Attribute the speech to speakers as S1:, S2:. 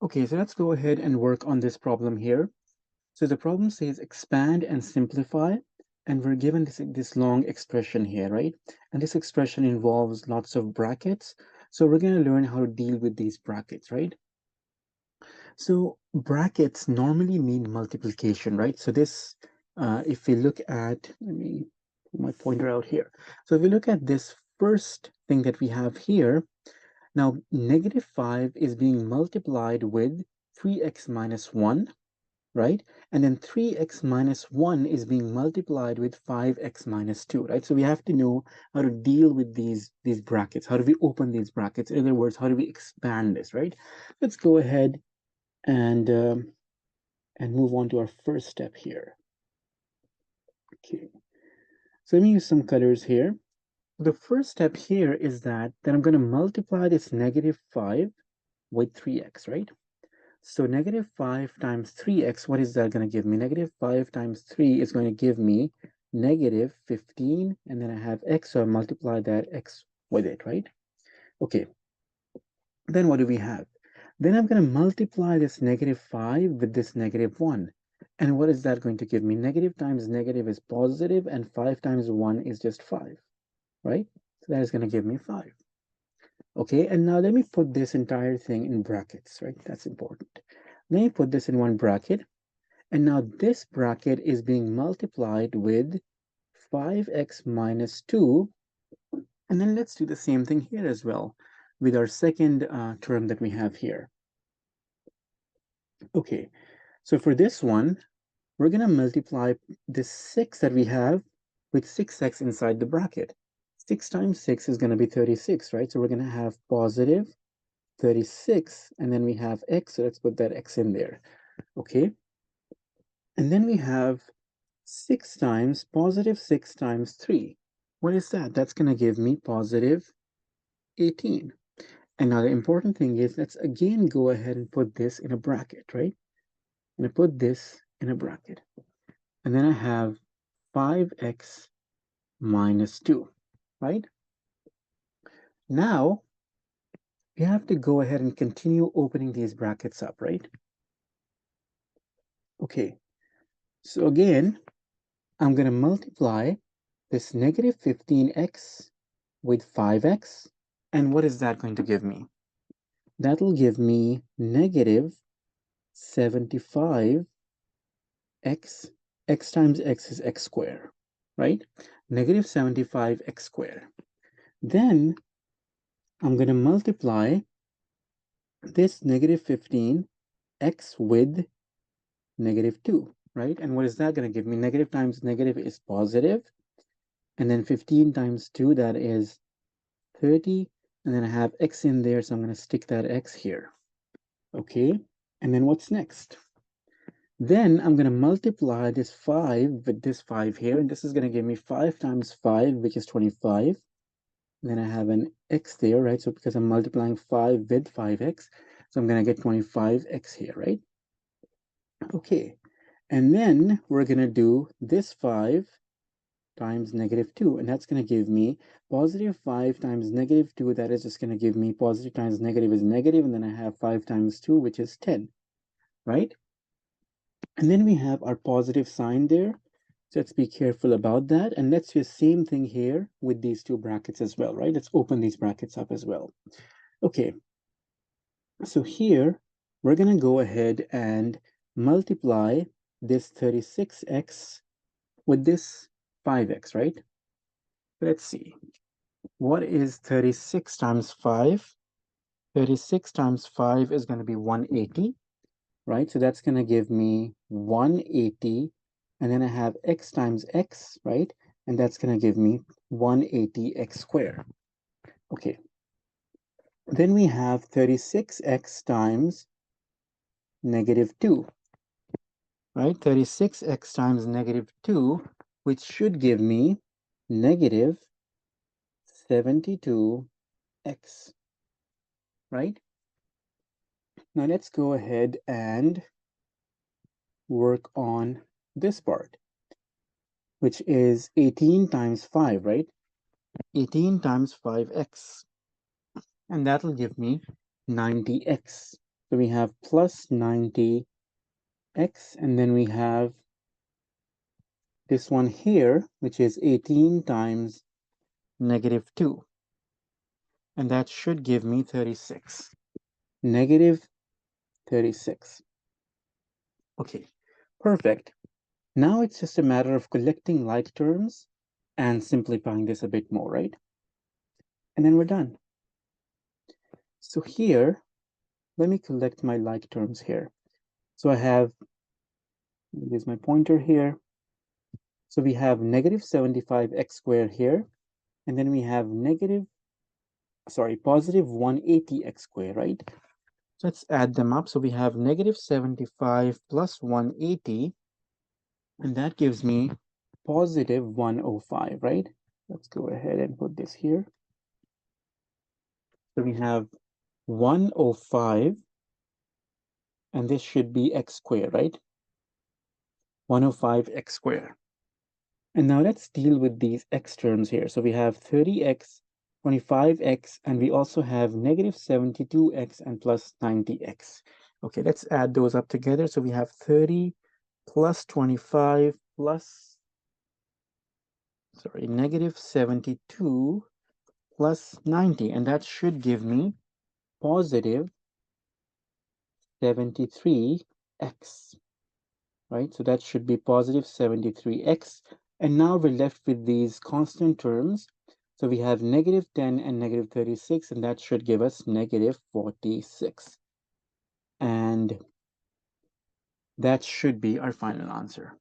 S1: Okay, so let's go ahead and work on this problem here. So the problem says expand and simplify, and we're given this long expression here, right? And this expression involves lots of brackets. So we're going to learn how to deal with these brackets, right? So brackets normally mean multiplication, right? So this, if we look at, let me put my pointer out here. So if we look at this first thing that we have here, now negative 5 is being multiplied with 3x minus 1, right? And then 3x minus 1 is being multiplied with 5x minus 2, right? So we have to know how to deal with these brackets. How do we open these brackets? In other words, how do we expand this, right? Let's go ahead and move on to our first step here. Okay, so let me use some colors here. The first step here is that I'm going to multiply this negative 5 with 3x, right? So negative 5 times 3x, what is that going to give me? Negative 5 times 3 is going to give me negative 15, and then I have x, so I multiply that x with it, right? Okay, then what do we have? Then I'm going to multiply this negative 5 with this negative 1. And what is that going to give me? Negative times negative is positive, and 5 times 1 is just 5, right? So that is going to give me 5. Okay, and now let me put this entire thing in brackets, right? That's important. Let me put this in one bracket. And now this bracket is being multiplied with 5x minus 2. And then let's do the same thing here as well with our second term that we have here. Okay, so for this one, we're going to multiply this 6 that we have with 6x inside the bracket. 6 times 6 is going to be 36, right? So we're going to have positive 36, and then we have x, so let's put that x in there. Okay, and then we have 6 times positive 6 times 3. What is that? That's going to give me positive 18. And now the important thing is, let's again go ahead and put this in a bracket, right? And I put this in a bracket. And then I have 5x minus 2, right? Now, we have to go ahead and continue opening these brackets up, right? Okay, so again, I'm going to multiply this negative 15x with 5x. And what is that going to give me? That'll give me negative 75x. X times x is x squared, right? Negative 75x squared. Then I'm going to multiply this negative 15x with negative 2, right? And what is that going to give me? Negative times negative is positive, and then 15 times 2, that is 30, and then I have x in there, so I'm going to stick that x here. Okay, and then what's next? Then I'm going to multiply this 5 with this 5 here, and this is going to give me 5 times 5, which is 25. And then I have an x there, right? So because I'm multiplying 5 with 5x, so I'm going to get 25x here, right? Okay, and then we're going to do this 5 times negative 2, and that's going to give me positive 5 times negative 2. That is just going to give me positive times negative is negative, and then I have 5 times 2, which is 10, right? And then we have our positive sign there. So let's be careful about that. And let's do the same thing here with these two brackets as well, right? Let's open these brackets up as well. Okay, so here we're going to go ahead and multiply this 36x with this 5x, right? Let's see. What is 36 times 5? 36 times 5 is going to be 180, right? So that's going to give me 180, and then I have x times x, right? And that's going to give me 180x squared. Okay. Then we have 36x times negative 2, right? 36x times negative 2, which should give me negative 72x, right? Now let's go ahead and work on this part, which is 18 times 5, right? 18 times 5x, and that'll give me 90x. So we have plus 90x, and then we have this one here, which is 18 times negative 2. And that should give me 36. Negative 36. Okay, perfect. Now it's just a matter of collecting like terms and simplifying this a bit more, right? And then we're done. So here, let me collect my like terms here. So I have, use my pointer here. So we have negative 75x squared here, and then we have positive 180x squared, right? So let's add them up. So we have negative 75 plus 180, and that gives me positive 105, right? Let's go ahead and put this here. So we have 105, and this should be x squared, right? 105x squared. And now let's deal with these x terms here. So we have 30x, 25x, and we also have negative 72x and plus 90x. Okay, let's add those up together. So we have 30 plus 25 plus, negative 72 plus 90. And that should give me positive 73x. Right? So that should be positive 73x. And now we're left with these constant terms. So we have negative 10 and negative 36, and that should give us negative 46. And that should be our final answer.